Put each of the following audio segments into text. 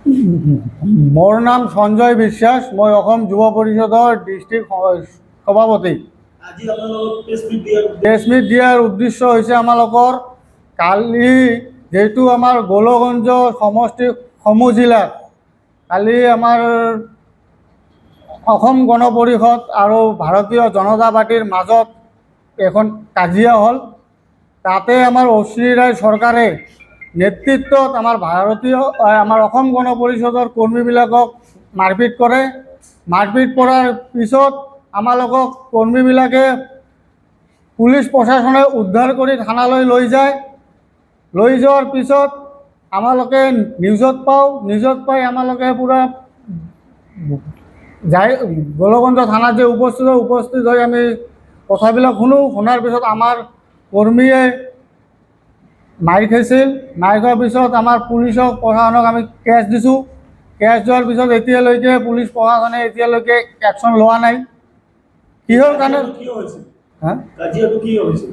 মোৰ নাম সঞ্জয় বিশ্বাস, মই অসম যুৱ পৰিষদৰ ডিষ্ট্ৰিক্ট সভাপতি। আজি আপোনালোকক প্ৰেছ প্ৰেছ মিট দিয়াৰ মিট দিয়াৰ উদ্দেশ্য হৈছে আমালোকৰ কালি যেহেতু আমাৰ গোলগঞ্জ সমষ্টি সমূহ জিলাত কালি আমাৰ অসম গণ পৰিষদ আৰু ভাৰতীয় জনতা পাৰ্টিৰ মাজত এখন কাজিয়া হ'ল। তাতে আমাৰ অশ্বিনী ৰায় চৰকাৰে নেতৃত্বত আমাৰ অসম গণ পৰিষদৰ কৰ্মীবিলাকক মাৰপিট কৰে। মাৰপিট কৰাৰ পিছত আমালোকক কৰ্মীবিলাকে পুলিচ প্ৰশাসনে উদ্ধাৰ কৰি থানালৈ লৈ যায়। লৈ যোৱাৰ পিছত আমালোকে নিউজত পাই আমালোকে পূৰা যাই গোলগঞ্জ থানাত যে উপস্থিত হৈ আমি কথাবিলাক শুনাৰ পিছত আমাৰ কৰ্মীয়ে মাৰ খাইছিল। মাৰ খোৱাৰ পিছত আমাৰ পুলিচক প্ৰশাসনক আমি কেছ দিছোঁ। কেছ দিয়াৰ পিছত এতিয়ালৈকে পুলিচ প্ৰশাসনে এতিয়ালৈকে একশ্যন লোৱা নাই। কিহৰ কাৰণে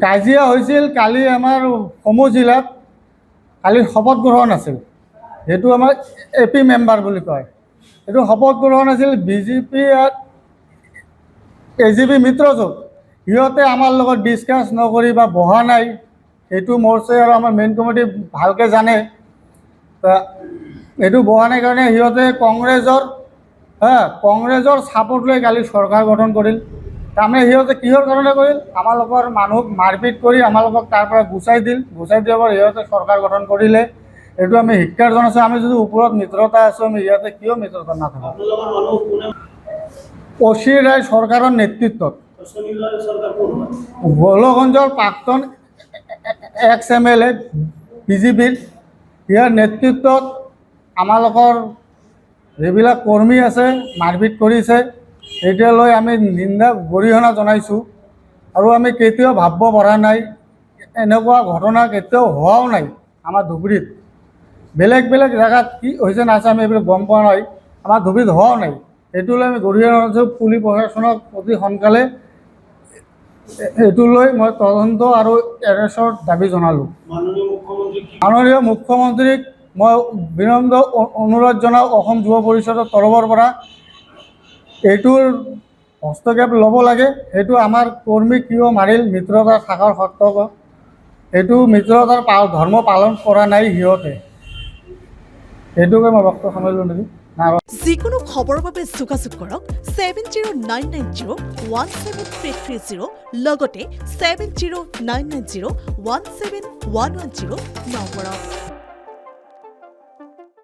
কাজিয়া হৈছিল? কালি আমাৰ সমূহ জিলাত কালি শপত গ্ৰহণ আছিল। সেইটো আমাৰ AP মেম্বাৰ বুলি কয়। এইটো শপত গ্ৰহণ আছিল BJP AGP মিত্ৰজোঁট। সিহঁতে আমাৰ লগত ডিছকাছ নকৰি বা বহা নাই। সেইটো মৰ্চে আৰু আমাৰ মেইন কমিটি ভালকৈ জানে। এইটো বহা নাই কাৰণে সিহঁতে কংগ্ৰেছৰ ছাপোৰ্ট লৈ কালি চৰকাৰ গঠন কৰিল। তাৰমানে সিহঁতে কিহৰ কাৰণে কৰিল? আমালোকৰ মানুহক মাৰপিট কৰি আমালোকক তাৰ পৰা গুচাই দিয়াৰ পৰা সিহঁতে চৰকাৰ গঠন কৰিলে। এইটো আমি ধিক্কাৰ জনাইছোঁ। আমি যদি ওপৰত মিত্ৰতা আছোঁ, আমি ইয়াতে কিয় মিত্ৰতা নাথাকোঁ? অশ্বিনী ৰায় চৰকাৰৰ নেতৃত্বত গোলগঞ্জৰ প্ৰাক্তন ex-MLA BJPৰ ইয়াৰ নেতৃত্বত আমালোকৰ যিবিলাক কৰ্মী আছে মাৰপিট কৰিছে। এতিয়ালৈ আমি নিন্দা গৰিহণা জনাইছোঁ আৰু আমি কেতিয়াও ভাবিব পৰা নাই, এনেকুৱা ঘটনা কেতিয়াও হোৱাও নাই আমাৰ ধুবুৰীত। বেলেগ জেগাত কি হৈছে নাছে আমি এইবিলাক গম পোৱা নাই। আমাৰ ধুবুৰীত হোৱাও নাই। এইটো লৈ আমি গৰিহণা জনাইছোঁ। পুলিচ প্ৰশাসনক অতি সোনকালে এইটো লৈ মই তদন্ত আৰু এৰেষ্টৰ দাবী জনালোঁ। মাননীয় মুখ্যমন্ত্ৰীক মই বিনম্ৰ অনুৰোধ জনাওঁ, অসম যুৱ পৰিষদৰ তৰফৰ পৰা এইটোৰ হস্তক্ষেপ ল'ব লাগে। সেইটো আমাৰ কৰ্মী কিয় মাৰিল মিত্ৰতা থকাৰ সত্ত্বেও, এইটো মিত্ৰতাৰ ধৰ্ম পালন কৰা নাই সিহঁতে। সেইটোকে মই বক্তব্য সামৰিলোঁ নেকি? যিকোনো খবৰৰ বাবে যোগাযোগ কৰক 7099017330 লগতে 7099017110 নম্বৰত।